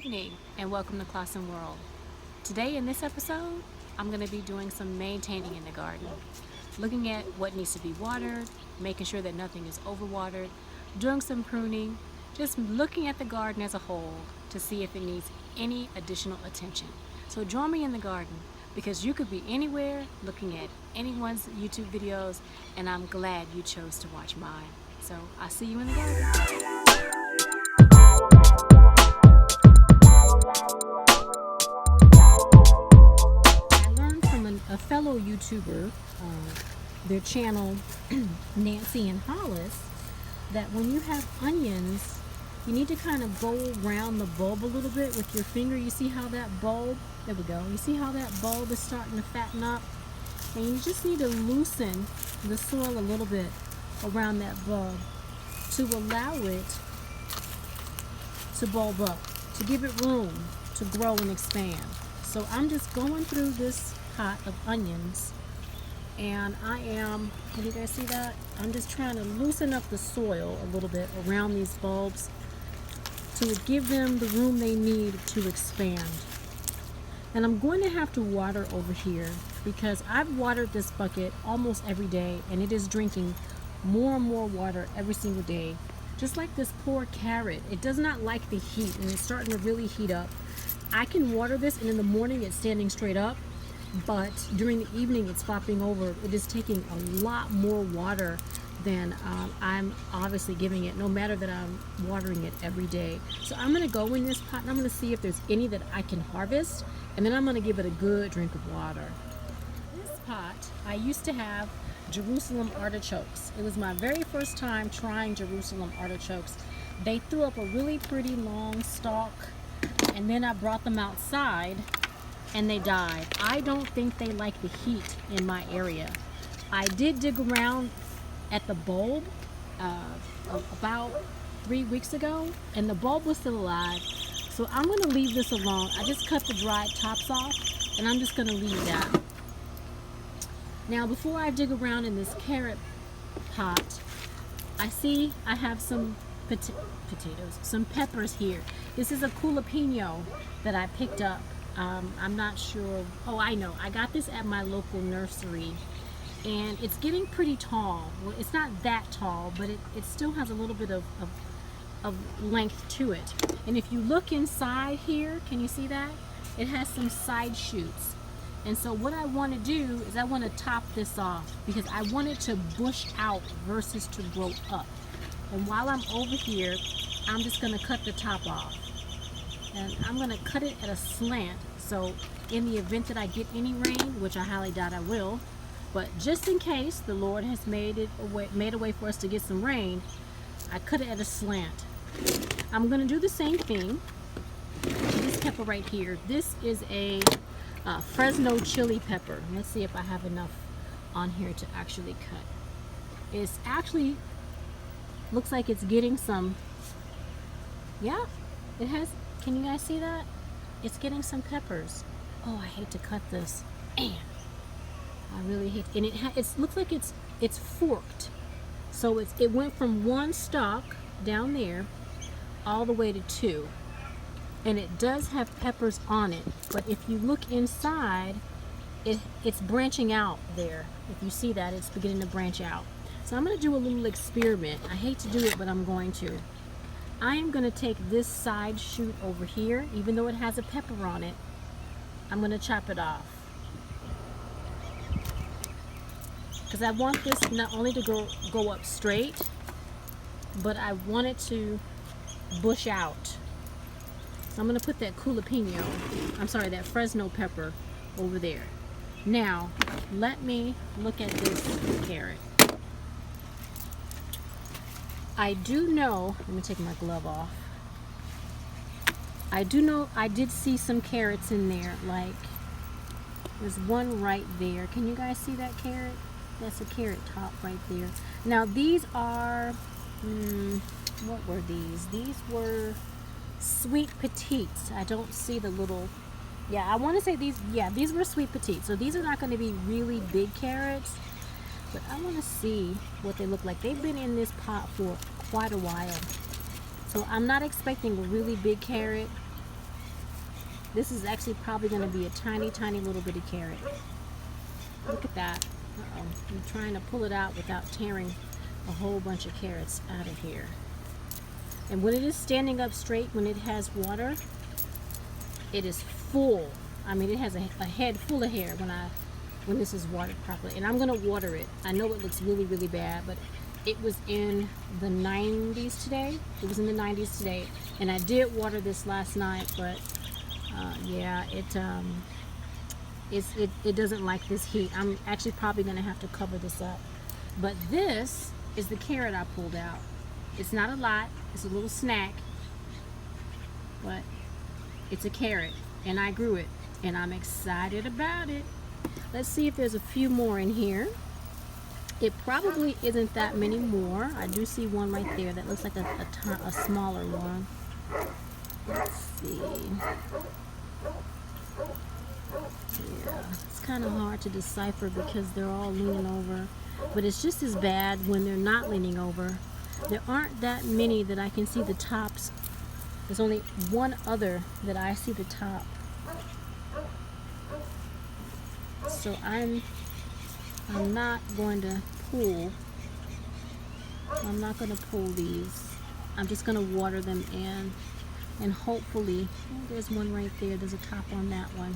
evening and welcome to ClausenWorld. Today in this episode, I'm going to be doing some maintaining in the garden. Looking at what needs to be watered, making sure that nothing is overwatered, doing some pruning, just looking at the garden as a whole to see if it needs any additional attention. So join me in the garden because you could be anywhere looking at anyone's YouTube videos, and I'm glad you chose to watch mine. So I'll see you in the garden. A fellow YouTuber, their channel Nancy and Hollis, that when you have onions, you need to kind of go around the bulb a little bit with your finger. You see how that bulb, there we go, you see how that bulb is starting to fatten up? And you just need to loosen the soil a little bit around that bulb to allow it to bulb up, to give it room to grow and expand. So I'm just going through this pot of onions, and can you guys see that? I'm just trying to loosen up the soil a little bit around these bulbs to give them the room they need to expand. And I'm going to have to water over here because I've watered this bucket almost every day, and it is drinking more and more water every single day. Just like this poor carrot, it does not like the heat, and it's starting to really heat up. I can water this, and in the morning it's standing straight up, but during the evening it's flopping over. It is taking a lot more water than I'm obviously giving it, no matter that I'm watering it every day. So I'm going to go in this pot and I'm going to see if there's any that I can harvest, and then I'm going to give it a good drink of water. This pot, I used to have Jerusalem artichokes. It was my very first time trying Jerusalem artichokes. They threw up a really pretty long stalk, and then I brought them outside and they died. I don't think they like the heat in my area. I did dig around at the bulb about 3 weeks ago, and the bulb was still alive. So I'm going to leave this alone. I just cut the dried tops off, and I'm just going to leave that. Now, before I dig around in this carrot pot, I see I have some potatoes, some peppers here. This is a jalapeno that I picked up. I'm not sure. Oh, I know. I got this at my local nursery, and it's getting pretty tall. Well, it's not that tall, but it still has a little bit of length to it. And if you look inside here, can you see that? It has some side shoots. And so what I want to do is I want to top this off because I want it to bush out versus to grow up. And while I'm over here, I'm just going to cut the top off. And I'm going to cut it at a slant, so in the event that I get any rain, which I highly doubt I will, but just in case the Lord has made a way for us to get some rain, I cut it at a slant. I'm going to do the same thing to this pepper right here. This is a Fresno chili pepper. Let's see if I have enough on here to actually cut. It's actually looks like it's getting some, yeah, it has. Can you guys see that? It's getting some peppers. Oh, I hate to cut this. Man, I really hate. And it looks like it's forked. So it went from one stalk down there all the way to 2. And it does have peppers on it. But if you look inside, it's branching out there. If you see that, it's beginning to branch out. So I'm going to do a little experiment. I hate to do it, but I'm going to. I am going to take this side shoot over here, even though it has a pepper on it. I'm going to chop it off. Because I want this not only to go up straight, but I want it to bush out. So I'm going to put that that Fresno pepper over there. Now, let me look at this carrot. I do know, let me take my glove off. I do know I did see some carrots in there, like there's one right there. Can you guys see that carrot? That's a carrot top right there. Now these are, what were these? These were sweet petites. I don't see the little, yeah, I want to say these were sweet petites. So these are not going to be really big carrots. But I want to see what they look like. They've been in this pot for quite a while. So I'm not expecting a really big carrot. This is actually probably going to be a tiny, tiny little bitty carrot. Look at that. Uh-oh. I'm trying to pull it out without tearing a whole bunch of carrots out of here. And when it is standing up straight, when it has water, it is full. I mean, it has a head full of hair when this is watered properly. And I'm going to water it. I know it looks really, really bad, but it was in the 90s today. It was in the 90s today. And I did water this last night, but yeah, it doesn't like this heat. I'm actually probably going to have to cover this up. But this is the carrot I pulled out. It's not a lot. It's a little snack. But it's a carrot. And I grew it. And I'm excited about it. Let's see if there's a few more in here. It probably isn't that many more. I do see one right there that looks like a smaller one. Let's see. Yeah, it's kind of hard to decipher because they're all leaning over. But it's just as bad when they're not leaning over. There aren't that many that I can see the tops. There's only one other that I see the top. So I'm not going to pull. I'm not going to pull these. I'm just going to water them in. And hopefully, oh, there's one right there. There's a top on that one.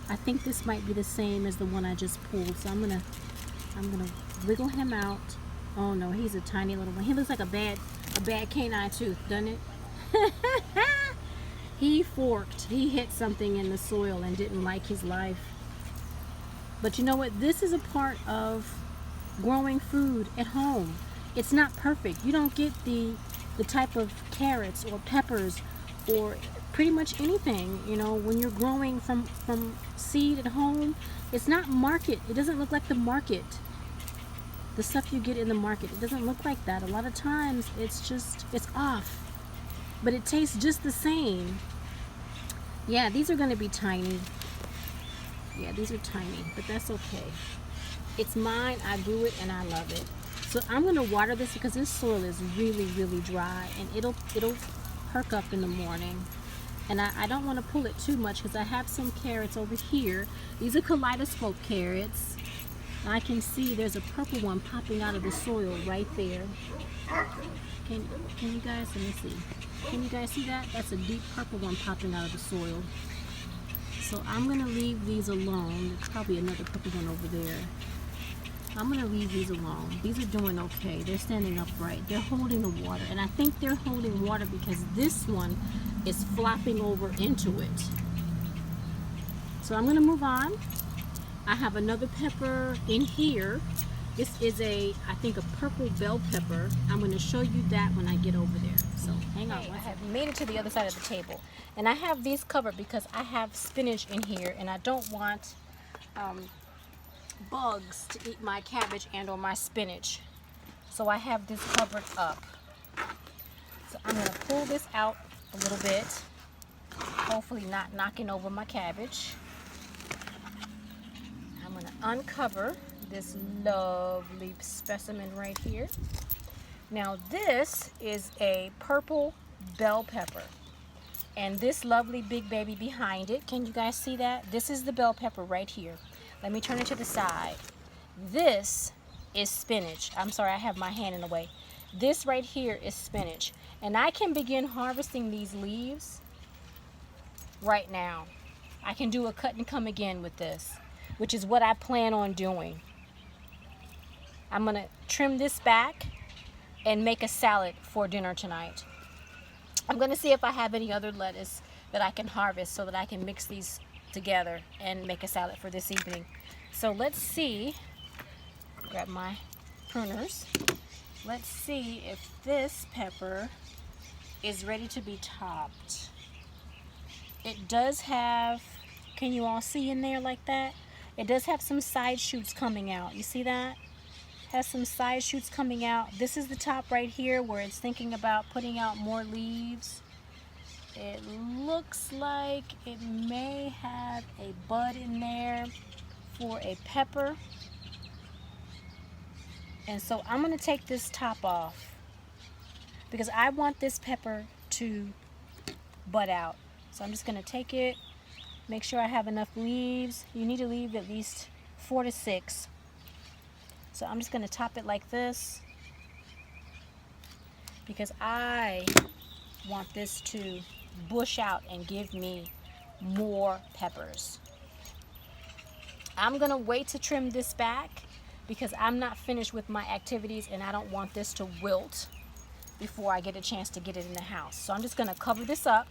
I think this might be the same as the one I just pulled. So I'm gonna wiggle him out. Oh no, he's a tiny little one. He looks like a bad canine tooth, doesn't it? He forked. He hit something in the soil and didn't like his life. But you know what? This is a part of growing food at home. It's not perfect. You don't get the type of carrots or peppers or pretty much anything, you know, when you're growing from seed at home. It's not market. It doesn't look like the market. The stuff you get in the market, it doesn't look like that. A lot of times it's off. But it tastes just the same. Yeah, these are going to be tiny. Yeah, these are tiny, but that's okay. It's mine. I grew it and I love it. So I'm going to water this because this soil is really, really dry, and it'll perk up in the morning. And I don't want to pull it too much because I have some carrots over here. These are kaleidoscope carrots. I can see there's a purple one popping out of the soil right there. Can you guys, let me see. Can you guys see that? That's a deep purple one popping out of the soil. So I'm going to leave these alone. There's probably another purple one over there. I'm going to leave these alone. These are doing okay. They're standing upright. They're holding the water. And I think they're holding water because this one is flopping over into it. So I'm going to move on. I have another pepper in here. This is I think a purple bell pepper. I'm going to show you that when I get over there. So hang on. I have made it to the other side of the table. And I have these covered because I have spinach in here and I don't want bugs to eat my cabbage and or my spinach. So I have this covered up. So I'm going to pull this out a little bit. Hopefully not knocking over my cabbage. I'm going to uncover this lovely specimen right here. Now this is a purple bell pepper. And this lovely big baby behind it, can you guys see that? This is the bell pepper right here. Let me turn it to the side. This is spinach. I'm sorry, I have my hand in the way. This right here is spinach. And I can begin harvesting these leaves right now. I can do a cut and come again with this, which is what I plan on doing. I'm going to trim this back and make a salad for dinner tonight. I'm going to see if I have any other lettuce that I can harvest so that I can mix these together and make a salad for this evening. So let's see. Grab my pruners. Let's see if this pepper is ready to be topped. It does have, can you all see in there like that? It does have some side shoots coming out. You see that? Has some side shoots coming out. This is the top right here where it's thinking about putting out more leaves. It looks like it may have a bud in there for a pepper. And so I'm going to take this top off because I want this pepper to bud out. So I'm just going to take it, make sure I have enough leaves. You need to leave at least 4 to 6. So I'm just going to top it like this because I want this to bush out and give me more peppers. I'm going to wait to trim this back because I'm not finished with my activities and I don't want this to wilt before I get a chance to get it in the house. So I'm just going to cover this up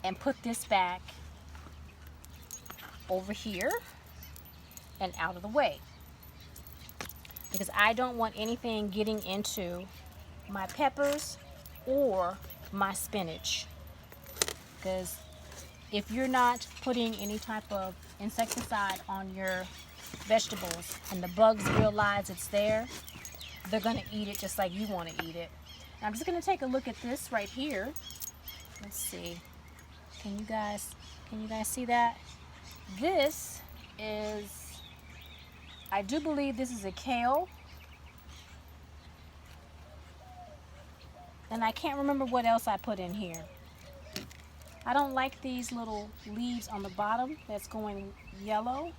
and put this back over here and out of the way because I don't want anything getting into my peppers or my spinach, because if you're not putting any type of insecticide on your vegetables and the bugs realize it's there, they're going to eat it just like you want to eat it. Now I'm just going to take a look at this right here. Let's see. Can you guys see that? This is, I do believe this is a kale. And I can't remember what else I put in here. I don't like these little leaves on the bottom that's going yellow,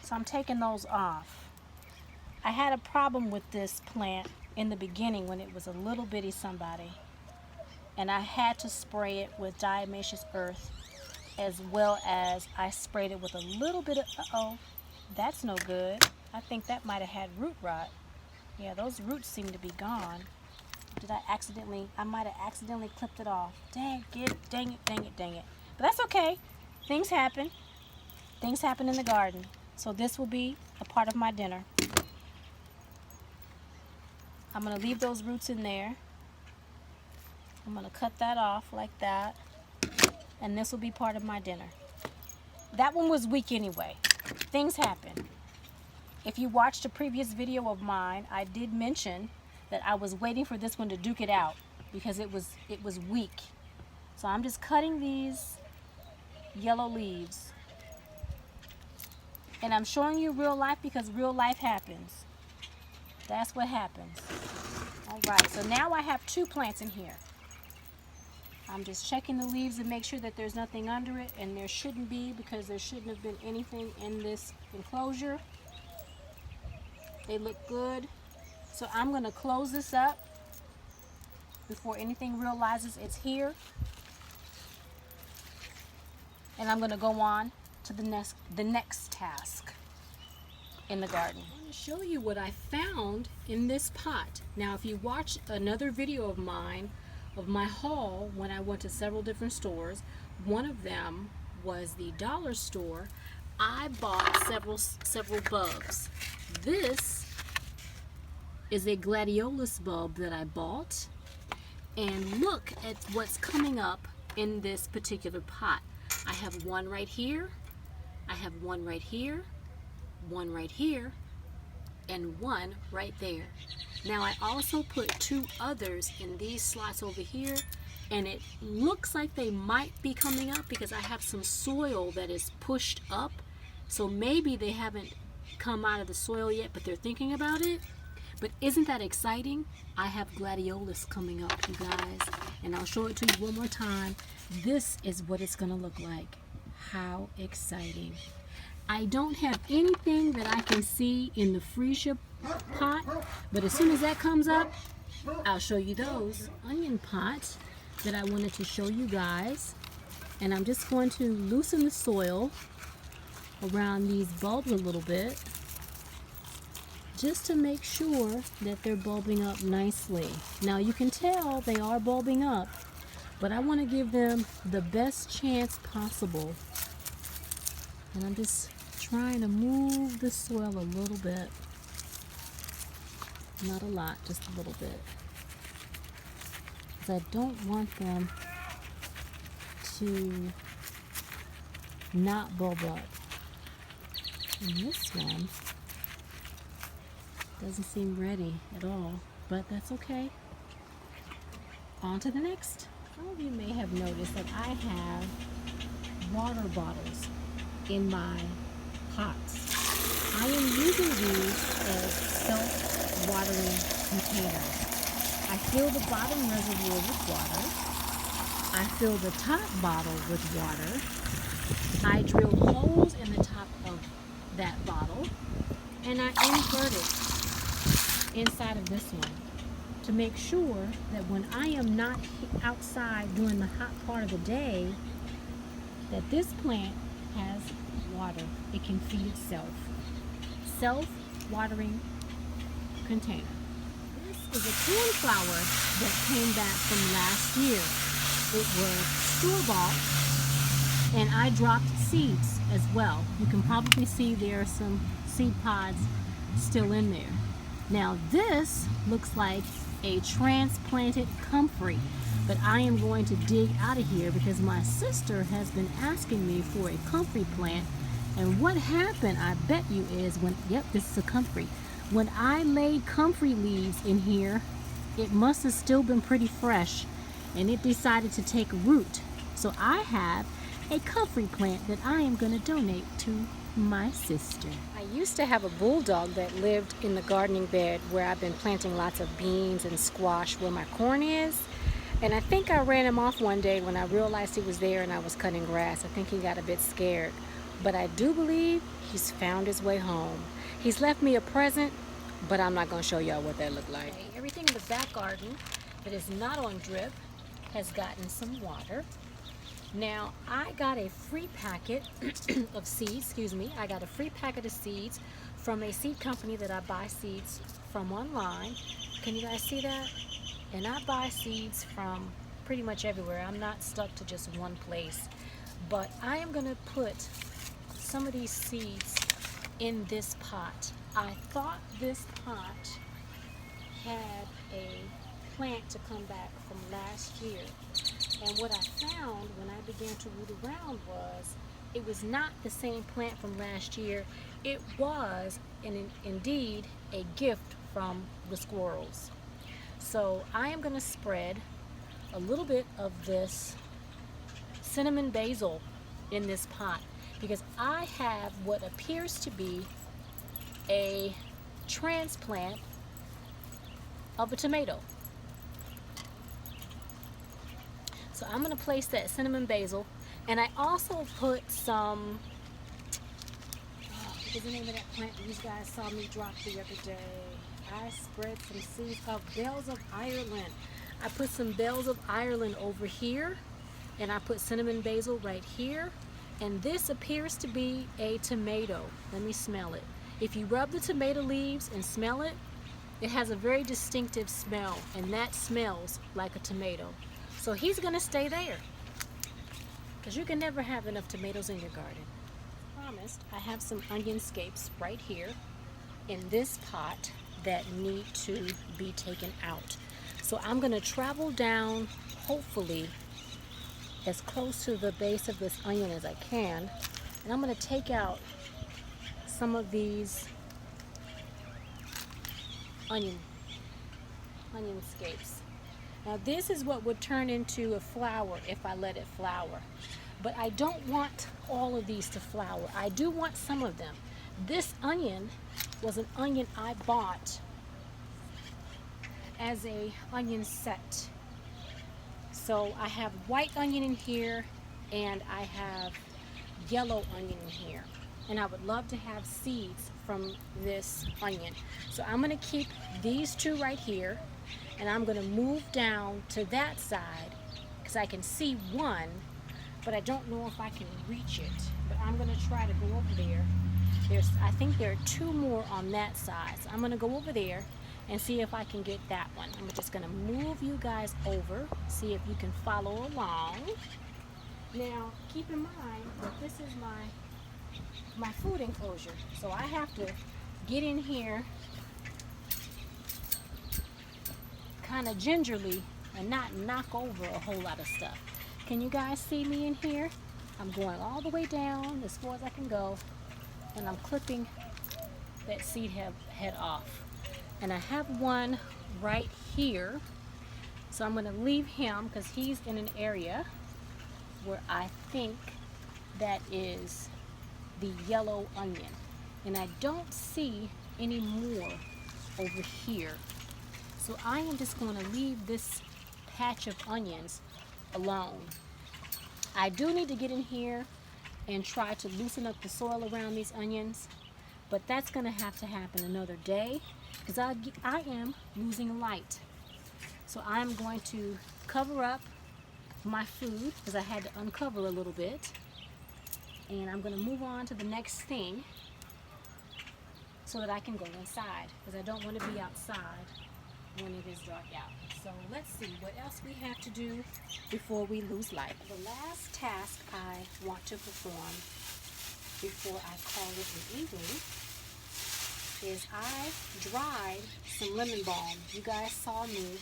so I'm taking those off. I had a problem with this plant in the beginning when it was a little bitty somebody, and I had to spray it with diatomaceous earth, as well as I sprayed it with a little bit of, uh-oh, that's no good. I think that might have had root rot. Yeah, those roots seem to be gone. I might have accidentally clipped it off. Dang it. But that's okay. Things happen. Things happen in the garden. So this will be a part of my dinner. I'm going to leave those roots in there. I'm going to cut that off like that. And this will be part of my dinner. That one was weak anyway. Things happen. If you watched a previous video of mine, I did mention that I was waiting for this one to duke it out because it was weak. So I'm just cutting these yellow leaves. And I'm showing you real life because real life happens. That's what happens. All right, so now I have 2 plants in here. I'm just checking the leaves to make sure that there's nothing under it, and there shouldn't be because there shouldn't have been anything in this enclosure. They look good. So I'm going to close this up before anything realizes it's here. And I'm going to go on to the next task in the garden. I want to show you what I found in this pot. Now, if you watch another video of mine, of my haul when I went to several different stores, one of them was the dollar store. I bought several bulbs. This is a gladiolus bulb that I bought, and look at what's coming up in this particular pot. I have one right here, I have one right here, one right here, and one right there. Now I also put 2 others in these slots over here, and it looks like they might be coming up because I have some soil that is pushed up, so maybe they haven't come out of the soil yet, but they're thinking about it. But isn't that exciting? I have gladiolus coming up, you guys, and I'll show it to you one more time. This is what it's gonna look like. How exciting. I don't have anything that I can see in the freezer pot, but as soon as that comes up, I'll show you those onion pots that I wanted to show you guys. And I'm just going to loosen the soil around these bulbs a little bit, just to make sure that they're bulbing up nicely. Now you can tell they are bulbing up, but I want to give them the best chance possible. And I'm just trying to move the soil a little bit. Not a lot, just a little bit. Because I don't want them to not bulb up. And this one doesn't seem ready at all, but that's okay. On to the next. Some of you may have noticed that I have water bottles in my pots. I am using these as self-watering containers. I fill the bottom reservoir with water, I fill the top bottle with water. I drill holes in the top of that bottle, and I invert it inside of this one to make sure that when I am not outside during the hot part of the day, that this plant has water. It can feed itself. Self-watering container. This is a cornflower that came back from last year. It was store-bought, and I dropped seeds as well. You can probably see there are some seed pods still in there. Now this looks like a transplanted comfrey, but I am going to dig out of here because my sister has been asking me for a comfrey plant. And what happened, I bet you, is when, yep, this is a comfrey. When I laid comfrey leaves in here, it must have still been pretty fresh, and it decided to take root. So I have a comfrey plant that I am going to donate to my sister. I used to have a bulldog that lived in the gardening bed where I've been planting lots of beans and squash where my corn is. And I think I ran him off one day when I realized he was there and I was cutting grass. I think he got a bit scared. But I do believe he's found his way home. He's left me a present, but I'm not going to show y'all what that looked like. Okay, everything in the back garden that is not on drip has gotten some water. Now, I got a free packet of seeds, I got a free packet of seeds from a seed company that I buy seeds from online. Can you guys see that? And I buy seeds from pretty much everywhere. I'm not stuck to just one place. But I am going to put some of these seeds in this pot. I thought this pot had a plant to come back from last year. And what I found when I began to root around was it was not the same plant from last year. It was indeed a gift from the squirrels. So I am going to spread a little bit of this cinnamon basil in this pot because I have what appears to be a transplant of a tomato. So I'm going to place that cinnamon basil, and I also put some, what is the name of that plant these guys saw me drop the other day? I spread some seeds of bells of Ireland. I put some bells of Ireland over here, and I put cinnamon basil right here, and this appears to be a tomato. Let me smell it. If you rub the tomato leaves and smell it, it has a very distinctive smell, and that smells like a tomato. So he's going to stay there because you can never have enough tomatoes in your garden. Promised, I have some onion scapes right here in this pot that need to be taken out. So I'm going to travel down, hopefully, as close to the base of this onion as I can. And I'm going to take out some of these onion scapes. Now this is what would turn into a flower if I let it flower. But I don't want all of these to flower. I do want some of them. This onion was an onion I bought as a onion set. So I have white onion in here and I have yellow onion in here. And I would love to have seeds from this onion. So I'm going to keep these two right here. And I'm going to move down to that side because I can see one, but I don't know if I can reach it. But I'm going to try to go over there. I think there are two more on that side. So I'm going to go over there and see if I can get that one. I'm just going to move you guys over, see if you can follow along. Now, keep in mind that this is my food enclosure. So I have to get in here kind of gingerly and not knock over a whole lot of stuff. Can you guys see me in here? I'm going all the way down as far as I can go, and I'm clipping that seed head off. And I have one right here, so I'm going to leave him because he's in an area where I think that is the yellow onion, and I don't see any more over here. So I am just going to leave this patch of onions alone. I do need to get in here and try to loosen up the soil around these onions, but that's going to happen another day because I am losing light. So I'm going to cover up my food because I had to uncover a little bit, and I'm going to move on to the next thing so that I can go inside because I don't want to be outside when it is dark out. So let's see what else we have to do before we lose light. The last task I want to perform before I call it an evening is I dried some lemon balm. You guys saw me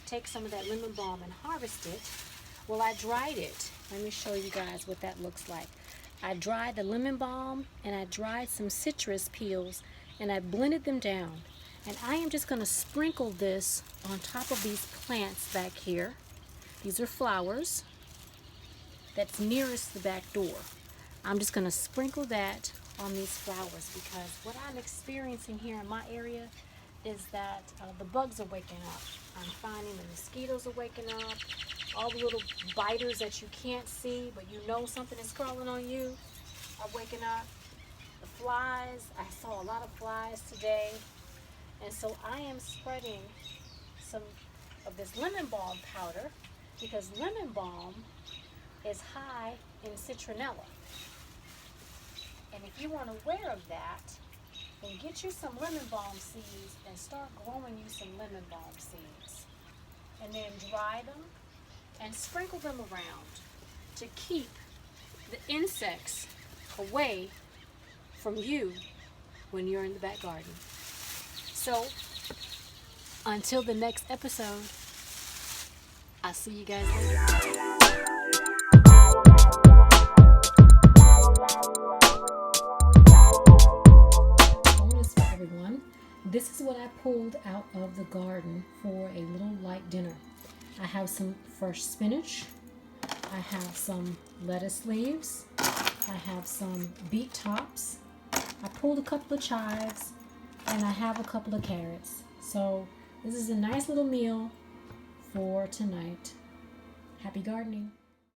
take some of that lemon balm and harvest it. Well, I dried it. Let me show you guys what that looks like. I dried the lemon balm and I dried some citrus peels and I blended them down. And I am just going to sprinkle this on top of these plants back here. These are flowers that's nearest the back door. I'm just going to sprinkle that on these flowers because what I'm experiencing here in my area is that the bugs are waking up. I'm finding the mosquitoes are waking up. All the little biters that you can't see, but you know something is crawling on you, are waking up. The flies, I saw a lot of flies today. And so I am spreading some of this lemon balm powder because lemon balm is high in citronella. And if you want aware of that, then get you some lemon balm seeds and start growing you some lemon balm seeds. And then dry them and sprinkle them around to keep the insects away from you when you're in the back garden. So, until the next episode, I'll see you guys later. Bonus for everyone. This is what I pulled out of the garden for a little light dinner. I have some fresh spinach. I have some lettuce leaves. I have some beet tops. I pulled a couple of chives. And I have a couple of carrots. So this is a nice little meal for tonight. Happy gardening.